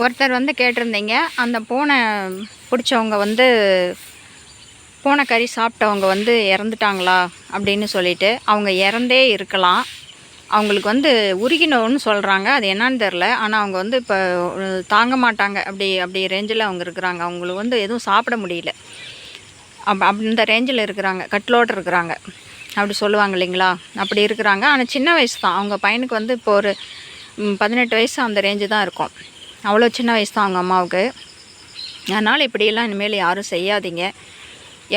ஒருத்தர் வந்து கேட்டிருந்தீங்க, அந்த பூனை பிடிச்சவங்க வந்து பூனை கறி சாப்பிட்டவங்க வந்து இறந்துட்டாங்களா அப்படின்னு சொல்லிட்டு. அவங்க இறந்தே இருக்கலாம். அவங்களுக்கு வந்து உருகினோன்னு சொல்கிறாங்க, அது என்னான்னு தெரில. ஆனால் அவங்க வந்து இப்போ தாங்க மாட்டாங்க, அப்படி ரேஞ்சில் அவங்க இருக்கிறாங்க. அவங்களுக்கு வந்து எதுவும் சாப்பிட முடியல, அந்த ரேஞ்சில் இருக்கிறாங்க, கட்டிலோடு இருக்கிறாங்க அப்படி சொல்லுவாங்க இல்லைங்களா, அப்படி இருக்கிறாங்க. ஆனால் சின்ன வயசு தான். அவங்க பையனுக்கு வந்து இப்போ ஒரு 18 வயசு அந்த ரேஞ்சு தான் இருக்கும். அவ்வளோ சின்ன வயசு தான் அவங்க அம்மாவுக்கு. அதனால் இப்படியெல்லாம் இனிமேல் யாரும் செய்யாதீங்க.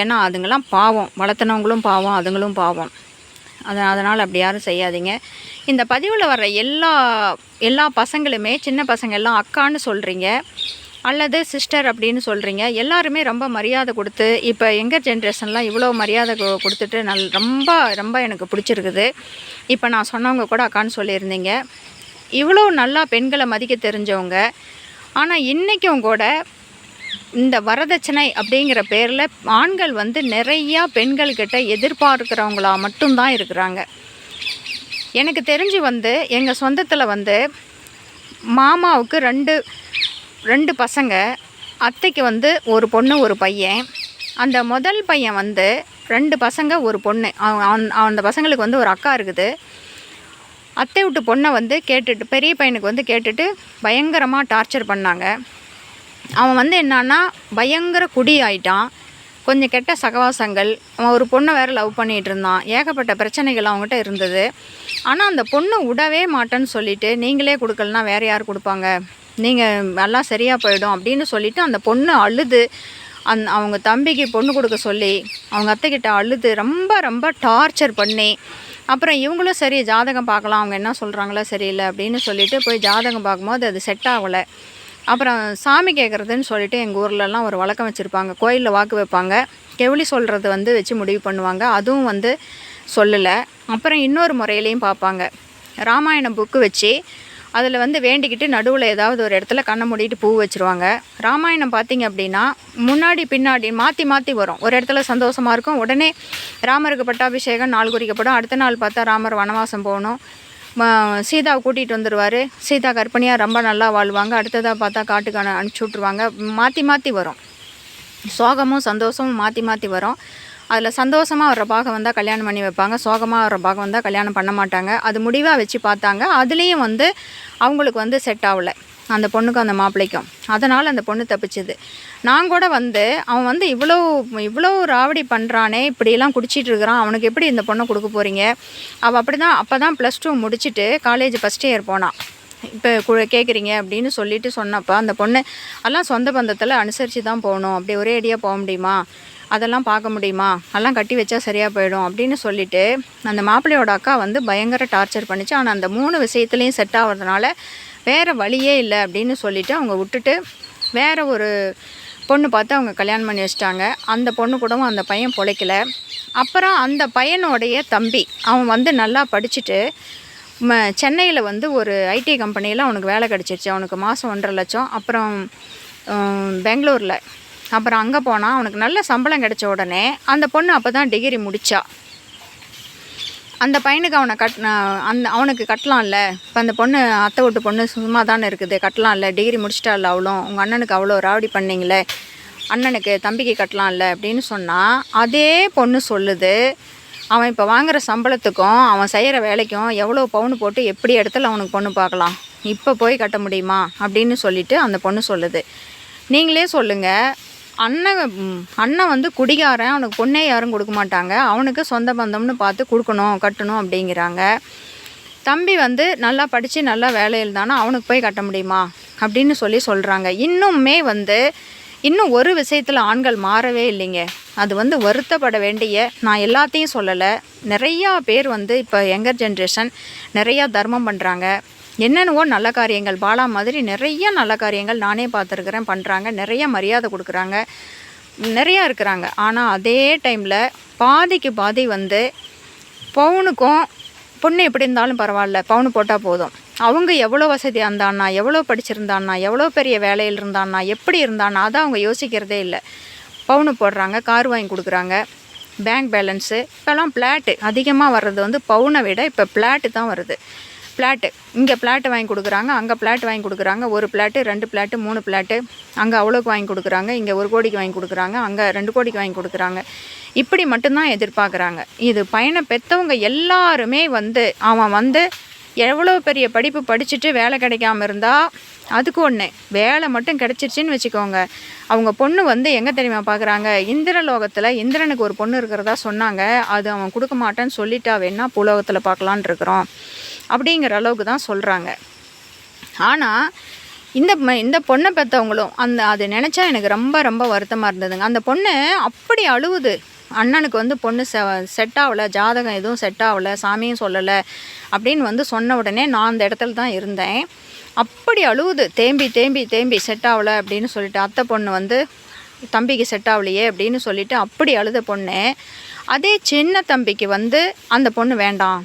ஏன்னா அதுங்கெல்லாம் பாவம், வளர்த்துனவங்களும் பாவம், அதுங்களும் பாவம். அதனால் அப்படி யாரும் செய்யாதீங்க. இந்த பதிவில் வர்ற எல்லா பசங்களுமே, சின்ன பசங்க எல்லாம் அக்கான்னு சொல்கிறீங்க அல்லது சிஸ்டர் அப்படின்னு சொல்கிறீங்க. எல்லாருமே ரொம்ப மரியாதை கொடுத்து, இப்போ எங்கர் ஜென்ரேஷன்லாம் இவ்வளோ மரியாதை கொடுத்துட்டு ரொம்ப ரொம்ப எனக்கு பிடிச்சிருக்குது. இப்போ நான் சொன்னவங்க கூட அக்கான்னு சொல்லியிருந்தீங்க. இவ்வளோ நல்லா பெண்களை மதிக்க தெரிஞ்சவங்க. ஆனால் இன்றைக்கும் கூட இந்த வரதட்சணை அப்படிங்கிற பேரில் ஆண்கள் வந்து நிறையா பெண்கள்கிட்ட எதிர்பார்க்குறவங்களா மட்டும்தான் இருக்கிறாங்க. எனக்கு தெரிஞ்சு வந்து எங்கள் சொந்தத்தில் வந்து மாமாவுக்கு ரெண்டு பசங்க, அத்தைக்கு வந்து ஒரு பொண்ணு ஒரு பையன். அந்த முதல் பையன் வந்து 2 பசங்க ஒரு பொண்ணு. அந்த பசங்களுக்கு வந்து ஒரு அக்கா இருக்குது. அத்தை விட்டு பொண்ணை வந்து கேட்டுட்டு, பெரிய பையனுக்கு வந்து கேட்டுட்டு பயங்கரமாக டார்ச்சர் பண்ணாங்க. அவன் வந்து என்னான்னா பயங்கர குடி ஆயிட்டான். கொஞ்சம் கெட்ட சகவாசங்கள். அவன் ஒரு பொண்ணை வேறு லவ் பண்ணிகிட்டு இருந்தான். ஏகப்பட்ட பிரச்சனைகள் அவங்ககிட்ட இருந்தது. ஆனால் அந்த பொண்ணு விடவே மாட்டேன்னு சொல்லிவிட்டு, நீங்களே கொடுக்கலனா வேறு யார் கொடுப்பாங்க, நீங்கள் எல்லாம் சரியாக போயிடும் அப்படின்னு சொல்லிவிட்டு அந்த பொண்ணு அழுது, அவங்க தம்பிக்கு பொண்ணு கொடுக்க சொல்லி அவங்க அத்தைக்கிட்ட அழுது ரொம்ப ரொம்ப டார்ச்சர் பண்ணி, அப்புறம் இவங்களும் சரி ஜாதகம் பார்க்கலாம், அவங்க என்ன சொல்கிறாங்களோ சரியில்லை அப்படின்னு சொல்லிவிட்டு போய் ஜாதகம் பார்க்கும்போது அது செட் ஆகலை. அப்புறம் சாமி கேட்குறதுன்னு சொல்லிட்டு எங்கள் ஊர்லலாம் ஒரு வழக்கம் வச்சுருப்பாங்க. கோயிலில் வாக்கு வைப்பாங்க, கெவுளி சொல்கிறது வந்து வச்சு முடிவு பண்ணுவாங்க. அதுவும் வந்து சொல்லலை. அப்புறம் இன்னொரு முறையிலையும் பார்ப்பாங்க. ராமாயணம் புக்கு வச்சு அதில் வந்து வேண்டிக்கிட்டு நடுவில் ஏதாவது ஒரு இடத்துல கண்ணை மூடிட்டு பூ வச்சுருவாங்க. ராமாயணம் பார்த்திங்க அப்படின்னா முன்னாடி பின்னாடி மாற்றி வரும். ஒரு இடத்துல சந்தோஷமாக இருக்கும், உடனே ராமருக்கு பட்டாபிஷேகம் நாள் குறிக்கப்படும். அடுத்த நாள் பார்த்தா ராமர் வனவாசம் போகணும், சீதாவை கூட்டிகிட்டு வந்துடுவார், சீதா கர்ப்பிணியாக ரொம்ப நல்லா வாழ்வாங்க. அடுத்ததாக பார்த்தா காட்டுக்கு அனுப்பிச்சி விட்ருவாங்க. மாற்றி வரும். சோகமும் சந்தோஷமும் மாற்றி வரும். அதில் சந்தோஷமாக வர்ற பாகம் வந்தால் கல்யாணம் பண்ணி வைப்பாங்க, சோகமாக வர்ற பாகம் வந்தால் கல்யாணம் பண்ண மாட்டாங்க. அது முடிவாக வச்சு பார்த்தாங்க. அதுலேயும் வந்து அவங்களுக்கு வந்து செட் ஆகலை, அந்த பொண்ணுக்கும் அந்த மாப்பிள்ளைக்கும். அதனால் அந்த பொண்ணு தப்பிச்சுது. நான் கூட வந்து அவன் வந்து இவ்வளோ ராவடி பண்ணுறானே, இப்படியெல்லாம் குடிச்சிட்டு இருக்கிறான், அவனுக்கு எப்படி இந்த பொண்ணை கொடுக்க போகிறீங்க? அவள் அப்போ தான் +2 முடிச்சுட்டு காலேஜ் ஃபஸ்ட் இயர் போனான். இப்போ கேட்குறீங்க அப்படின்னு சொல்லிட்டு சொன்னப்போ அந்த பொண்ணு, எல்லாம் சொந்த பந்தத்தில் அனுசரித்து தான் போகணும், அப்படி ஒரே அடியாக போக முடியுமா, அதெல்லாம் பார்க்க முடியுமா, எல்லாம் கட்டி வச்சா சரியாக போயிடும் அப்படின்னு சொல்லிவிட்டு அந்த மாப்பிள்ளையோட அக்கா வந்து பயங்கர டார்ச்சர் பண்ணிச்சு. ஆனால் அந்த 3 விஷயத்துலேயும் செட் ஆகிறதுனால வேறு வழியே இல்லை அப்படின்னு சொல்லிவிட்டு அவங்க விட்டுட்டு வேறு ஒரு பொண்ணு பார்த்து அவங்க கல்யாணம் பண்ணி வச்சிட்டாங்க. அந்த பொண்ணு கூடவும் அந்த பையன் பிழைக்கல. அப்புறம் அந்த பையனோடைய தம்பி அவன் வந்து நல்லா படிச்சுட்டு சென்னையில் வந்து ஒரு ஐடி கம்பெனியில் அவனுக்கு வேலை கிடச்சிருச்சு. அவனுக்கு மாதம் 1.5 லட்சம். அப்புறம் பெங்களூரில் அப்புறம் அங்கே போனால் அவனுக்கு நல்ல சம்பளம் கிடைச்ச உடனே அந்த பொண்ணு அப்போ தான் டிகிரி முடித்தா. அந்த பையனுக்கு அவனுக்கு கட்டலாம்ல. இப்போ அந்த பொண்ணு அத்தை விட்டு பொண்ணு சும்மா தானே இருக்குது, கட்டலாம்ல, டிகிரி முடிச்சிட்டால அவளும், உங்கள் அண்ணனுக்கு அவ்வளோ ராவடி பண்ணிங்களே, அண்ணனுக்கு தம்பிக்கு கட்டலாம்ல அப்படின்னு சொன்னால் அதே பொண்ணு சொல்லுது, அவன் இப்போ வாங்குகிற சம்பளத்துக்கும் அவன் செய்கிற வேலைக்கும் எவ்வளோ பவுன் போட்டு எப்படி இடத்துல அவனுக்கு பொண்ணு பார்க்கலாம், இப்போ போய் கட்ட முடியுமா அப்படின்னு சொல்லிவிட்டு அந்த பொண்ணு சொல்லுது. நீங்களே சொல்லுங்கள், அண்ணன் வந்து குடிகாரன், அவனுக்கு பொண்ணே யாரும் கொடுக்க மாட்டாங்க, அவனுக்கு சொந்த பந்தம்னு பார்த்து கொடுக்கணும் கட்டணும் அப்படிங்கிறாங்க. தம்பி வந்து நல்லா படித்து நல்லா வேலையில் தானே, அவனுக்கு போய் கட்ட முடியுமா அப்படின்னு சொல்கிறாங்க. இன்னுமே வந்து இன்னும் ஒரு விஷயத்தில் ஆண்கள் மாறவே இல்லைங்க. அது வந்து வருத்தப்பட வேண்டிய, நான் எல்லாத்தையும் சொல்லலை, நிறையா பேர் வந்து இப்போ யங்கர் ஜென்ரேஷன் நிறையா தர்மம் பண்ணுறாங்க. என்னென்னவோ நல்ல காரியங்கள், பாலா மாதிரி நிறைய நல்ல காரியங்கள் நானே பார்த்துருக்குறேன், பண்ணுறாங்க. நிறைய மரியாதை கொடுக்குறாங்க, நிறையா இருக்கிறாங்க. ஆனால் அதே டைமில் பாதிக்கு பாதி வந்து பவுனுக்கும் பொண்ணு எப்படி இருந்தாலும் பரவாயில்ல, பவுனு போட்டால் போதும், அவங்க எவ்வளோ வசதியாக இருந்தான்னா, எவ்வளோ படிச்சிருந்தான்னா, எவ்வளோ பெரிய வேலையில் இருந்தான்னா, எப்படி இருந்தான்னா, அதை அவங்க யோசிக்கிறதே இல்லை. பவுனு போடுறாங்க, கார் வாங்கி கொடுக்குறாங்க, பேங்க் பேலன்ஸு. இப்போல்லாம் பிளாட்டு அதிகமாக வர்றது வந்து பவுனை விட இப்போ பிளாட்டு தான் வருது. ஃப்ளாட்டு, இங்கே ஃப்ளாட்டு வாங்கி கொடுக்குறாங்க, அங்கே ஃப்ளாட் வாங்கி கொடுக்குறாங்க, 1 ஃப்ளாட்டு 2 ஃப்ளாட்டு 3 ஃப்ளாட்டு, அங்கே அவ்வளோக்கு வாங்கி கொடுக்குறாங்க, இங்கே 1 கோடிக்கு வாங்கி கொடுக்குறாங்க, அங்கே 2 கோடிக்கு வாங்கி கொடுக்குறாங்க. இப்படி மட்டும்தான் எதிர்பார்க்குறாங்க. இது பையனை பெற்றவங்க எல்லாருமே வந்து அவன் வந்து எவ்வளோ பெரிய படிப்பு படிச்சுட்டு வேலை கிடைக்காம இருந்தால் அதுக்கு ஒன்று, வேலை மட்டும் கிடச்சிருச்சின்னு வச்சுக்கோங்க, அவங்க பொண்ணு வந்து எங்கே தெரியுமா பார்க்குறாங்க, இந்திரலோகத்தில் இந்திரனுக்கு ஒரு பொண்ணு இருக்கிறதா சொன்னாங்க, அது அவன் கொடுக்க மாட்டேன்னு சொல்லிட்டா வேணா பூலோகத்தில் பார்க்கலான் இருக்கிறோம் அப்படிங்கிற அளவுக்கு தான் சொல்கிறாங்க. ஆனால் இந்த பொண்ணை பெற்றவங்களும் அது நினச்சா எனக்கு ரொம்ப ரொம்ப வருத்தமாக இருந்ததுங்க. அந்த பொண்ணு அப்படி அழுவுது, அண்ணனுக்கு வந்து பொண்ணு செட் ஆகலை, ஜாதகம் எதுவும் செட் ஆகலை, சாமியும் சொல்லலை அப்படின்னு வந்து சொன்ன உடனே நான் அந்த இடத்துல தான் இருந்தேன். அப்படி அழுவுது, தேம்பி தேம்பி தேம்பி செட் ஆகலை அப்படின்னு சொல்லிட்டு, அத்தை பொண்ணு வந்து தம்பிக்கு செட் ஆகலையே அப்படின்னு சொல்லிட்டு அப்படி அழுத பொண்ணு, அதே சின்ன தம்பிக்கு வந்து அந்த பொண்ணு வேண்டாம்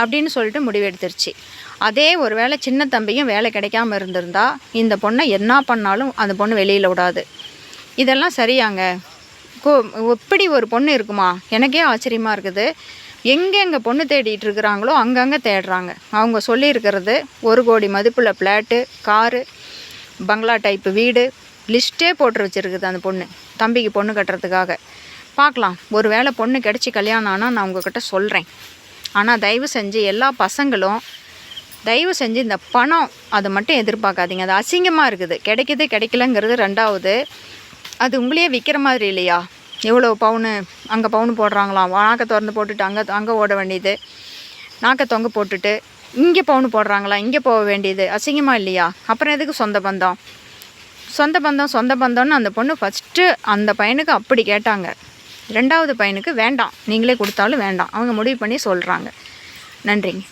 அப்படின்னு சொல்லிட்டு முடிவெடுத்துருச்சு. அதே ஒரு வேளை சின்ன தம்பியும் வேலை கிடைக்காம இருந்திருந்தா இந்த பொண்ணை என்ன பண்ணாலும் அந்த பொண்ணு வெளியில் விடாது. இதெல்லாம் சரியாங்க? எப்படி ஒரு பொண்ணு இருக்குமா? எனக்கே ஆச்சரியமாக இருக்குது. எங்கெங்கே பொண்ணு தேடிட்டு இருக்கிறாங்களோ அங்கங்கே தேடுறாங்க. அவங்க சொல்லியிருக்கிறது 1 கோடி மதிப்புள்ள ஃப்ளாட்டு, காரு, பங்களா டைப்பு வீடு, லிஸ்ட்டே போட்டு வச்சுருக்குது அந்த பொண்ணு தம்பிக்கு பொண்ணு கட்டுறதுக்காக. பார்க்கலாம், ஒரு வேளை பொண்ணு கிடச்சி கல்யாணம் ஆனால் நான் உங்ககிட்ட சொல்கிறேன். ஆனால் தயவு செஞ்சு எல்லா பசங்களும் தயவு செஞ்சு இந்த பணம் அதை மட்டும் எதிர்பார்க்காதீங்க. அது அசிங்கமாக இருக்குது. கிடைக்கிது கிடைக்கலங்கிறது ரெண்டாவது. அது உங்களையே விற்கிற மாதிரி இல்லையா? எவ்வளோ பவுனு, அங்கே பவுனு போடுறாங்களாம், நாக்கை திறந்து போட்டுட்டு அங்கே ஓட வேண்டியது, நாக்கை தொங்க போட்டுட்டு இங்கே பவுனு போடுறாங்களா, இங்கே போக வேண்டியது அசிங்கமாக இல்லையா? அப்புறம் எதுக்கு சொந்த பந்தம் சொந்த பந்தம்னு அந்த பொண்ணு ஃபஸ்ட்டு அந்த பையனுக்கு அப்படி கேட்டாங்க. 2வது பையனுக்கு வேண்டாம், நீங்களே கொடுத்தாலும் வேண்டாம், அவங்க முடிவு பண்ணி சொல்கிறாங்க. நன்றிங்க.